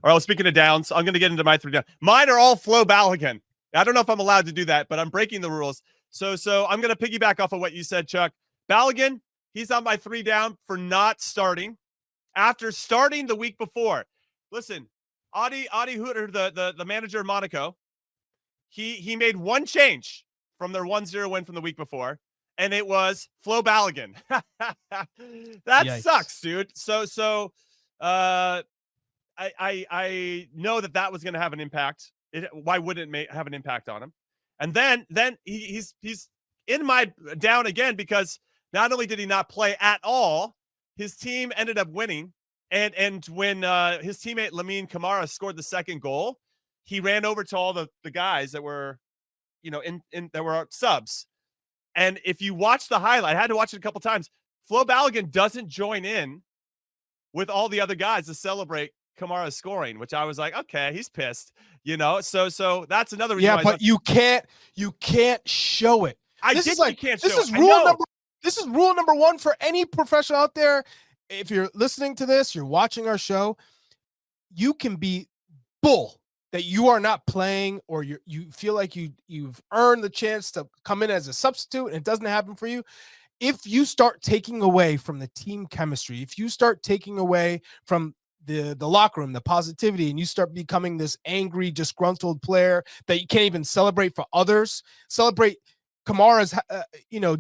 All right, speaking of downs, I'm going to get into my 3 down. Mine are all Flo Balogun. I don't know if I'm allowed to do that, but I'm breaking the rules. So I'm going to piggyback off of what you said, Chuck. Balogun, he's on my 3 down for not starting after starting the week before. Listen, Adi Hütter, the manager of Monaco, he made one change from their 1-0 win from the week before, and it was Flo Balogun. That Yikes. sucks, dude. I know that was going to have an impact. Why wouldn't it have an impact on him? And then he's in my down again because not only did he not play at all, his team ended up winning. And when his teammate Lamine Camara scored the second goal, he ran over to all the guys that were, that were subs. And if you watch the highlight, I had to watch it a couple times. Flo Balogun doesn't join in with all the other guys to celebrate Kamara's scoring, which I was like, okay, he's pissed, So that's another reason. Yeah, but you can't show it. This is rule number 1 for any professional out there. If you're listening to this, you're watching our show, you can be bull that you are not playing, or you feel like you've earned the chance to come in as a substitute and it doesn't happen for you. If you start taking away from the team chemistry, if you start taking away from the locker room, the positivity, and you start becoming this angry, disgruntled player that you can't even celebrate for others, celebrate Kamara's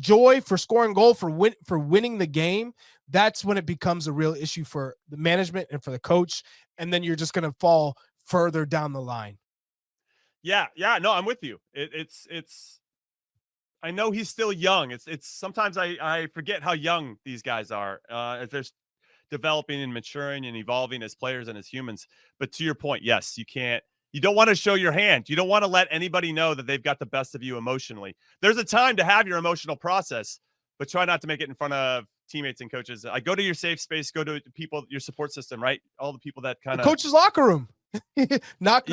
joy for scoring goal, for winning the game, that's when it becomes a real issue for the management and for the coach, and then you're just going to fall further down the line. Yeah, no, I'm with you. It's I know he's still young. It's sometimes I forget how young these guys are as they're developing and maturing and evolving as players and as humans. But to your point, yes, you don't want to show your hand. You don't want to let anybody know that they've got the best of you emotionally. There's a time to have your emotional process, but try not to make it in front of teammates and coaches. I go to your safe space, go to people, your support system, right? All the people that kind of coach's locker room. knock.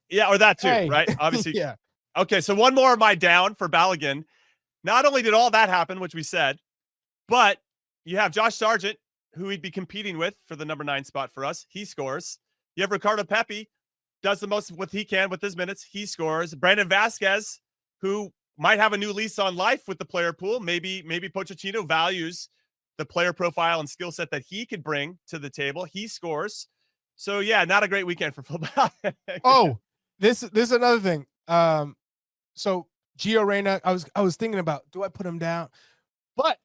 Yeah, or that too, hey. Right? Obviously. Yeah. Okay, so one more of my down for Balogun. Not only did all that happen, which we said, but you have Josh Sargent, who he'd be competing with for the number 9 spot for us. He scores. You have Ricardo Pepi, does the most what he can with his minutes. He scores. Brandon Vazquez, who might have a new lease on life with the player pool. Maybe Pochettino values the player profile and skill set that he could bring to the table. He scores. So yeah, not a great weekend for football. Oh, this is another thing. So Gio Reyna, I was thinking about, do I put him down? But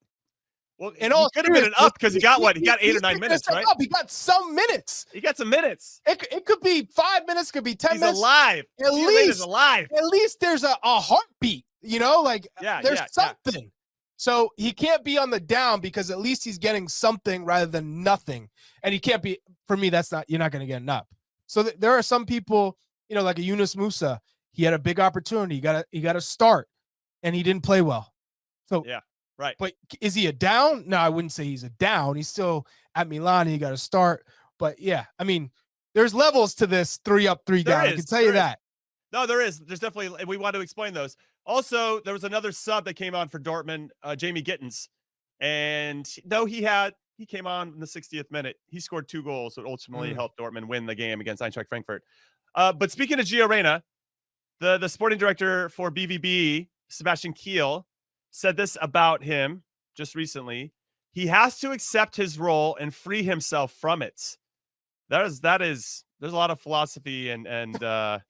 he could have been an up because he got 8 or 9 minutes, right? He got some minutes. He got some minutes. It could be 5 minutes, could be 10 minutes. He's alive. At least alive. At least there's a heartbeat, there's something. So he can't be on the down because at least he's getting something rather than nothing. And he can't be, for me, you're not going to get an up. So there are some people, like a Yunus Musa, he had a big opportunity. He got to start and he didn't play well. So yeah. Right. But is he a down? No, I wouldn't say he's a down. He's still at Milan. He got to start. But yeah, I mean, there's levels to this 3 up, 3 down. I can tell you that. No, there is. There's definitely, and we want to explain those. Also, there was another sub that came on for Dortmund, Jamie Gittens. And no, he came on in the 60th minute. He scored 2 goals that ultimately helped Dortmund win the game against Eintracht Frankfurt. But speaking of Gio Reyna, the sporting director for BVB, Sebastian Kiel, said this about him just recently. He has to accept his role and free himself from it. There's a lot of philosophy and there's a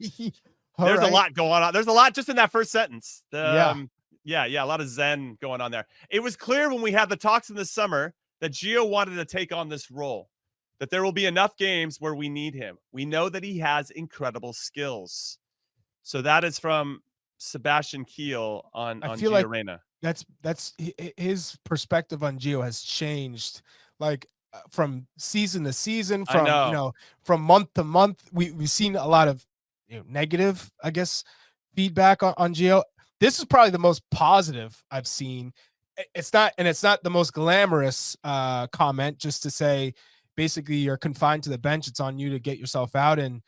lot going on. There's a lot just in that first sentence. A lot of zen going on there. It was clear when we had the talks in the summer that Gio wanted to take on this role, that there will be enough games where we need him. We know that he has incredible skills. So that is from Sebastian Kiel on Gio Reyna. That's his perspective on Gio has changed, like from season to season, from month to month. We've seen a lot of negative, I guess, feedback on Gio. This is probably the most positive I've seen. It's not the most glamorous comment, just to say basically you're confined to the bench. It's on you to get yourself out, and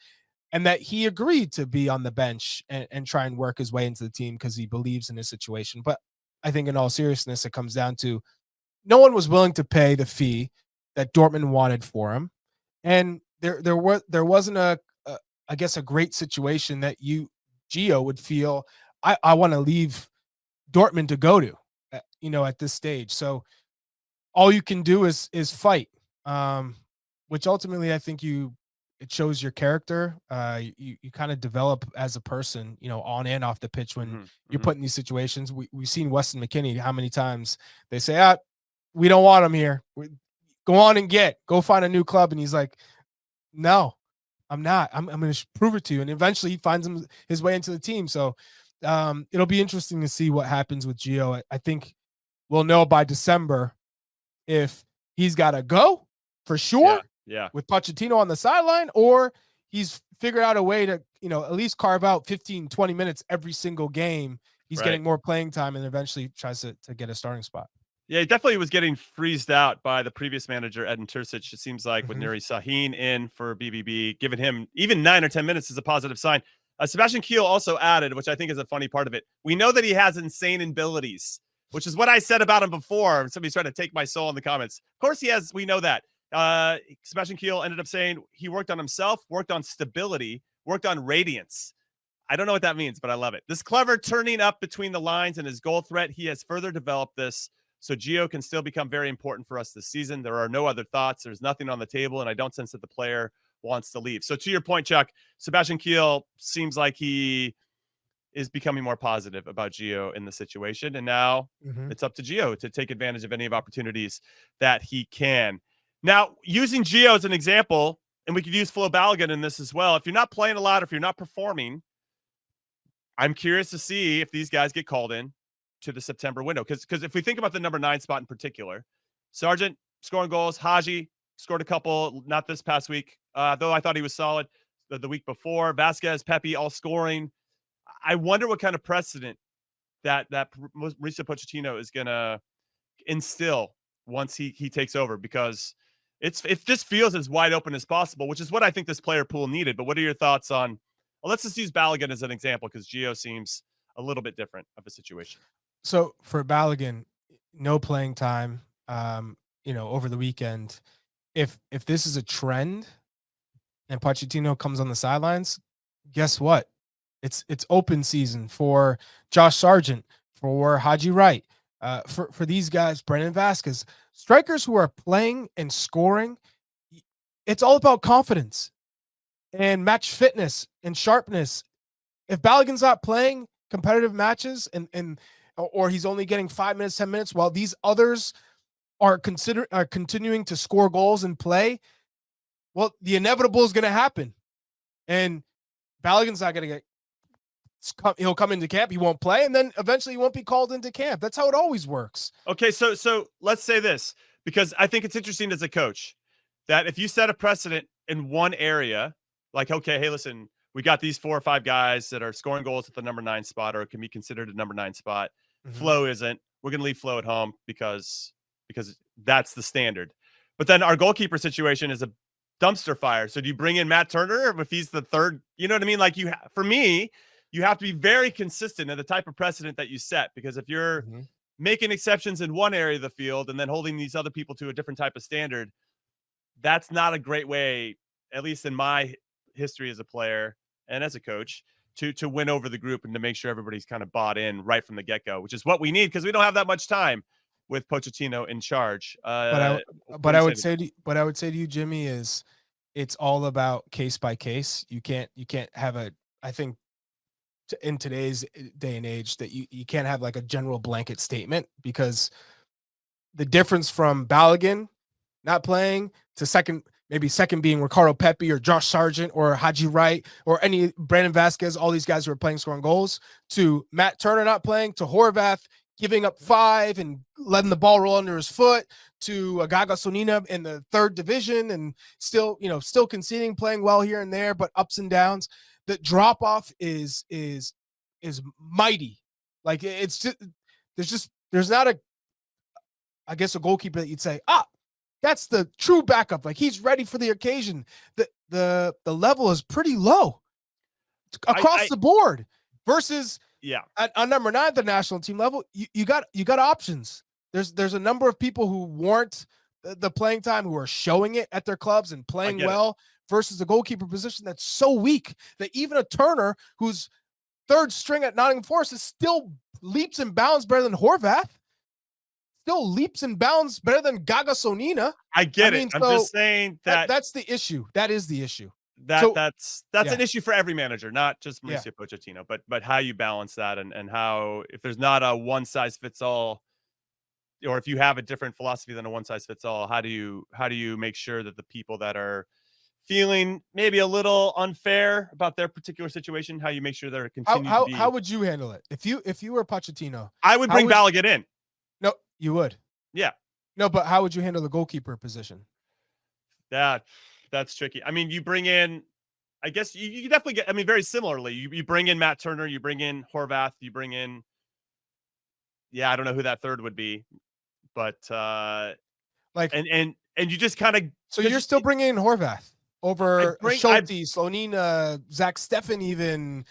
that he agreed to be on the bench and try and work his way into the team because he believes in his situation. But I think in all seriousness, it comes down to no one was willing to pay the fee that Dortmund wanted for him. And there wasn't a I guess a great situation that Gio would feel I want to leave Dortmund to go to, at this stage. So all you can do is fight, which ultimately I think it shows your character. You kind of develop as a person, on and off the pitch when you're put in these situations. We've seen Weston McKennie how many times they say, we don't want him here. Go on and go find a new club. And he's like, no, I'm not. I'm going to prove it to you. And eventually he finds his way into the team. So it'll be interesting to see what happens with Gio. I think we'll know by December if he's got to go for sure. Yeah. With Pochettino on the sideline, or he's figured out a way to, at least carve out 15, 20 minutes every single game. He's getting more playing time and eventually tries to get a starting spot. Yeah, he definitely was getting freezed out by the previous manager, Edin Terzic. It seems like with Nuri Sahin in for BBB, giving him even 9 or 10 minutes is a positive sign. Sebastian Kiel also added, which I think is a funny part of it. We know that he has insane abilities, which is what I said about him before. Somebody's trying to take my soul in the comments. Of course he has. We know that. Sebastian Kiel ended up saying he worked on himself, worked on stability, worked on radiance. I don't know what that means, but I love it. This clever turning up between the lines and his goal threat, he has further developed this. So Gio can still become very important for us this season. There are no other thoughts. There's nothing on the table, and I don't sense that the player wants to leave. So to your point, Chuck, Sebastian Kiel seems like he is becoming more positive about Gio in the situation. And now it's up to Gio to take advantage of any of opportunities that he can. Now, using Gio as an example, and we could use Folarin Balogun in this as well. If you're not playing a lot, if you're not performing, I'm curious to see if these guys get called in to the September window. Because if we think about the number 9 spot in particular, Sargent scoring goals, Haji scored a couple, not this past week, though I thought he was solid the week before. Vazquez, Pepi, all scoring. I wonder what kind of precedent that Mauricio Pochettino is going to instill once he takes over, because it just feels as wide open as possible, which is what I think this player pool needed. But what are your thoughts on, well, let's just use Balogun as an example, because Gio seems a little bit different of a situation. So for Balogun, no playing time, over the weekend. If this is a trend and Pochettino comes on the sidelines, guess what? It's open season for Josh Sargent, for Haji Wright, for these guys, Brendan Vazquez, strikers who are playing and scoring. It's all about confidence and match fitness and sharpness. If Balogun's not playing competitive matches or he's only getting 5 minutes, 10 minutes, while these others are continuing to score goals and play, well, the inevitable is going to happen. And Balogun's not going to he'll come into camp, he won't play, and then eventually he won't be called into camp. That's how it always works. Okay, so let's say this, because I think it's interesting as a coach that if you set a precedent in one area, like, okay, hey, listen, we got these 4 or 5 guys that are scoring goals at the number 9 spot, or it can be considered a number 9 spot. Flo isn't. We're going to leave Flo at home because that's the standard. But then our goalkeeper situation is a dumpster fire. So do you bring in Matt Turner if he's the third? You know what I mean? Like, for me, you have to be very consistent in the type of precedent that you set, because if you're making exceptions in one area of the field and then holding these other people to a different type of standard, that's not a great way, at least in my history as a player and as a coach, to win over the group and to make sure everybody's kind of bought in right from the get-go, which is what we need, because we don't have that much time with Pochettino in charge. But I would say to you, Jimmy, is it's all about case by case. You can't have I think in today's day and age that you can't have like a general blanket statement, because the difference from Balogun not playing to second being Ricardo Pepi or Josh Sargent or Haji Wright or any Brandon Vazquez, all these guys who are playing, scoring goals, to Matt Turner not playing, to Horvath giving up 5 and letting the ball roll under his foot, to Gaga Sonina in the 3rd division and still conceding, playing well here and there, but ups and downs. The drop off is mighty. Like, it's just there's not a goalkeeper that you'd say, that's the true backup. Like, he's ready for the occasion. The level is pretty low across the board versus on number 9 at the national team level. You got options. There's a number of people who warrant the playing time, who are showing it at their clubs and playing well versus the goalkeeper position that's so weak that even a Turner, who's third string at Nottingham Forest, is still leaps and bounds better than Horvath. Still leaps and bounds better than Gaga Sonina. I get it. I'm just saying that's the issue. That is the issue. That's an issue for every manager, not just Mauricio Pochettino, but how you balance that and how, if there's not a one size fits all, or if you have a different philosophy than a one size fits all, how do you make sure that the people that are feeling maybe a little unfair about their particular situation, how you make sure they're continuing to be. How would you handle it if you were Pochettino? I would bring Balogun in. No, you would. Yeah. No, but how would you handle the goalkeeper position? That's tricky. I mean, you bring in, I guess you definitely get, I mean, very similarly, you bring in Matt Turner, you bring in Horvath, you bring in, I don't know who that third would be, but like, and you just kind of, so you're still bringing in Horvath over Schulte, Slonina, Zach Steffen, even,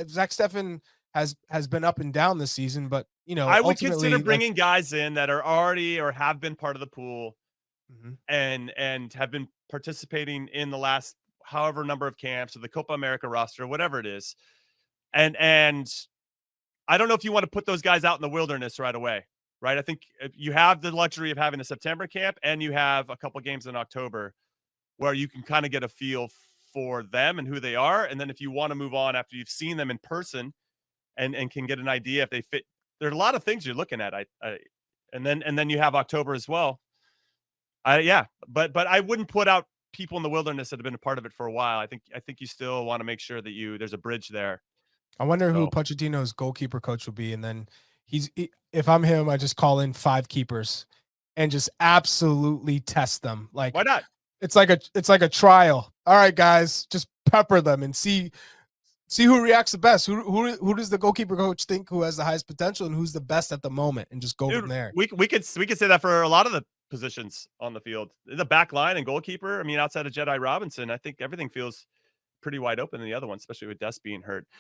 Zach Steffen has been up and down this season, but I would consider bringing guys in that are already or have been part of the pool, and have been participating in the last however number of camps or the Copa America roster, whatever it is. And I don't know if you want to put those guys out in the wilderness right away, right? I think you have the luxury of having a September camp and you have a couple games in October where you can kind of get a feel for them and who they are. And then if you want to move on after you've seen them in person and can get an idea if they fit, there are a lot of things you're looking at. And then you have October as well. But I wouldn't put out people in the wilderness that have been a part of it for a while. I think you still want to make sure that there's a bridge there. I wonder who Pochettino's goalkeeper coach will be, and then if I'm him, I just call in 5 keepers and just absolutely test them. Like, why not? It's like a trial. All right, guys, just pepper them and see who reacts the best. Who does the goalkeeper coach think who has the highest potential and who's the best at the moment, and just go from there. We could say that for a lot of the positions on the field, the back line and goalkeeper. I mean, outside of Jedi Robinson, I think everything feels pretty wide open in the other one, especially with Des being hurt.